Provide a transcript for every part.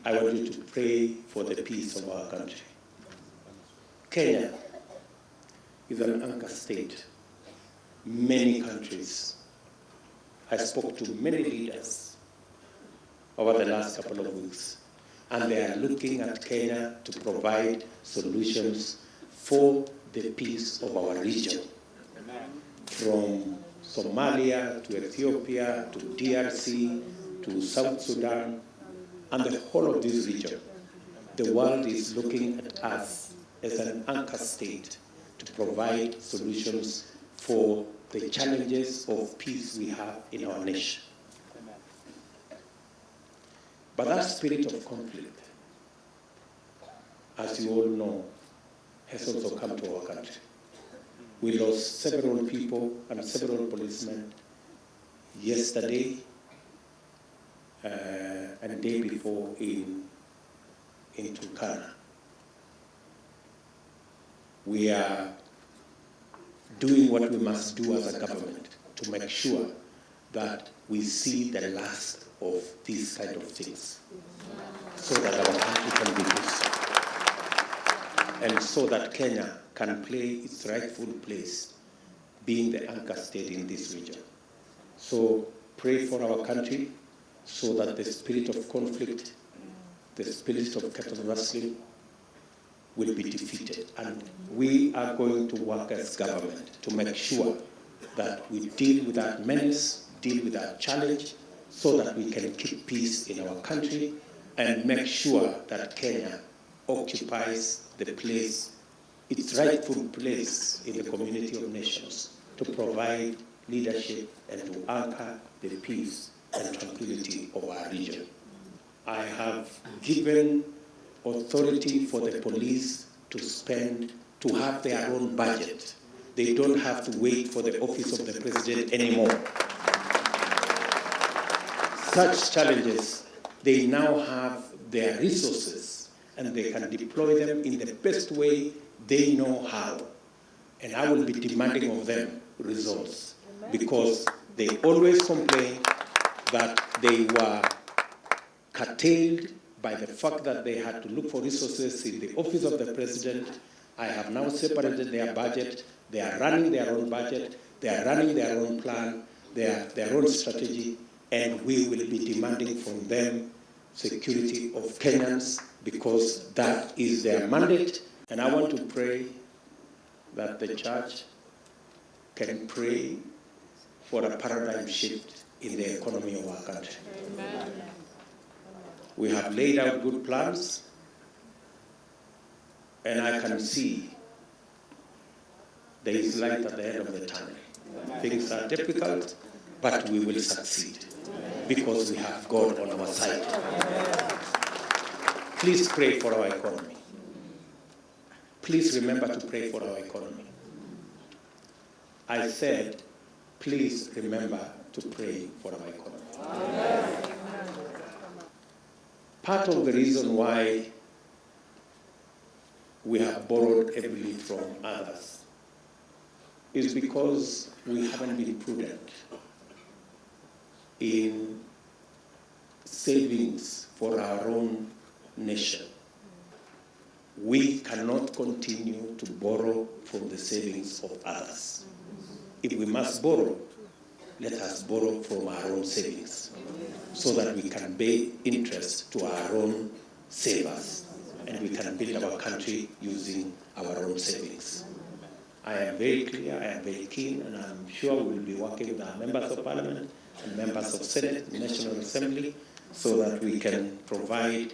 I want you to pray for the peace of our country. Kenya is an anchor state. Many countries. I spoke to many leaders over the last couple of weeks, and they are looking at Kenya to provide solutions for the peace of our region. From Somalia to Ethiopia to DRC to South Sudan and the whole of this region. The world is looking at us as an anchor state to provide solutions for the challenges of peace we have in our nation. But that spirit of conflict, as you all know, has also come to our country. We lost several people and several policemen yesterday and the day before in Turkana. We are doing what we must do as a government to make sure that we see the last of these kind of things so that our country can be peaceful and so that Kenya can play its rightful place being the anchor state in this region. So pray for our country so that the spirit of conflict, the spirit of cattle rustling will be defeated. And we are going to work as government to make sure that we deal with that menace, deal with that challenge, so that we can keep peace in our country and make sure that Kenya occupies the place, its rightful place in the community of nations to provide leadership and to anchor the peace and tranquility of our region. I have given authority for the police to have their own budget. They don't have to wait for the office of the president anymore. Such challenges, they now have their resources and they can deploy them in the best way they know how. And I will be demanding of them results because they always complain that they were curtailed by the fact that they had to look for resources in the office of the president. I have now separated their budget. They are running their own budget. They are running their own plan, their own strategy, and we will be demanding from them security of Kenyans because that is their mandate. And I want to pray that the church can pray for a paradigm shift in the economy of our country. Amen. We have laid out good plans, and I can see there is light at the end of the tunnel. Things are difficult, but we will succeed because we have God on our side. Please pray for our economy. Please remember to pray for our economy. I said, please remember to pray for our economy. Part of the reason why we have borrowed heavily from others is because we haven't been prudent in savings for our own nation. We cannot continue to borrow from the savings of others. If we must borrow, let us borrow from our own savings so that we can pay interest to our own savers and we can build our country using our own savings. I am very clear, I am very keen, and I'm sure we'll be working with our members of parliament and members of Senate, the National Assembly, so that we can provide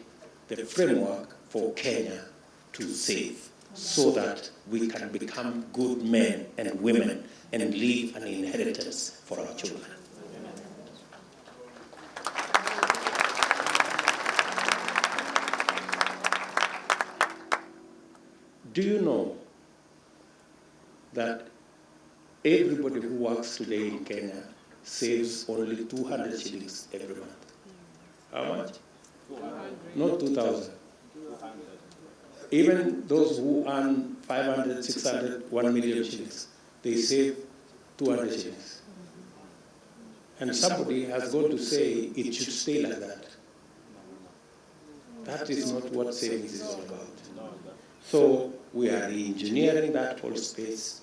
the framework for Kenya to save, so that we can become good men and women and leave an inheritance for our children. Do you know that everybody who works today in Kenya saves only 200 shillings every month? How much? 200. Not 2,000. Even those who earn 500, 600, 1 million shillings, they save 200 shillings. And somebody has got to say it should stay like that. That is not what savings is all about. So we are re-engineering that whole space,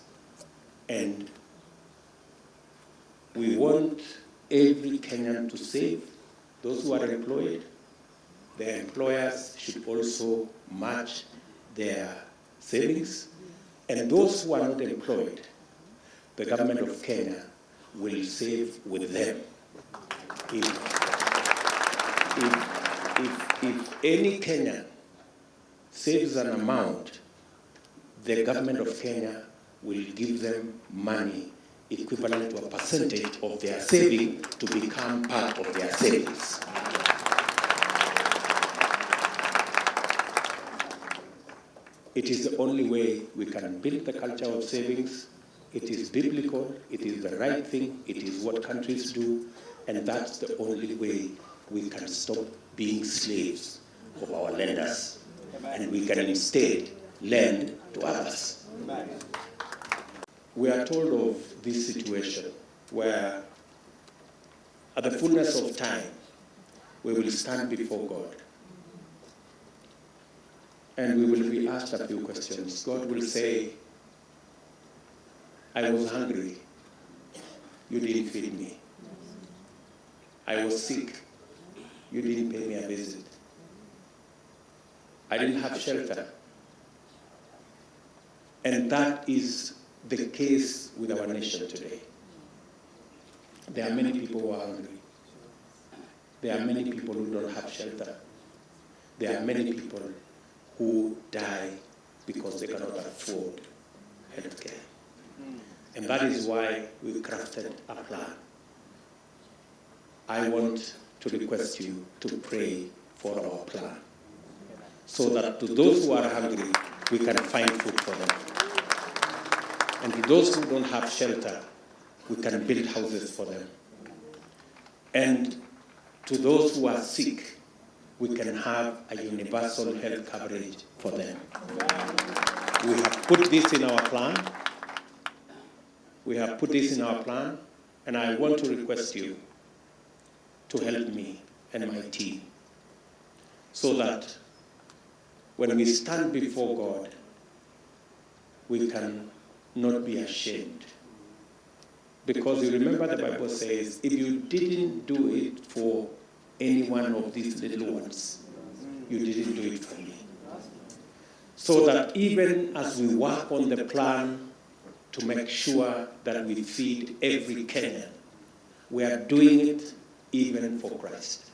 and we want every Kenyan to save. Those who are employed, their employers should also match their savings. And those who are not employed, the government of Kenya will save with them. If any Kenyan saves an amount, the government of Kenya will give them money equivalent to a percentage of their saving to become part of their savings. It is the only way we can build the culture of savings. It is biblical, it is the right thing, it is what countries do, and that's the only way we can stop being slaves of our lenders, and we can instead lend to others. We are told of this situation where at the fullness of time, we will stand before God and we will be asked a few questions. God will say, I was hungry, you didn't feed me. I was sick, you didn't pay me a visit. I didn't have shelter. And that is the case with our nation today. There are many people who are hungry. There are many people who don't have shelter. There are many people who die because they cannot afford health care. And that is why we crafted a plan. I want to request you to pray for our plan, so that to those who are hungry, we can find food for them. And to those who don't have shelter, we can build houses for them. And to those who are sick, we can have a universal health coverage for them. We have put this in our plan. We have put this in our plan, and I want to request you to help me and my team, so that when we stand before God, we can not be ashamed. Because you remember the Bible says, if you didn't do it for any one of these little ones, you didn't do it for me. So that even as we work on the plan to make sure that we feed every Kenyan, we are doing it even for Christ.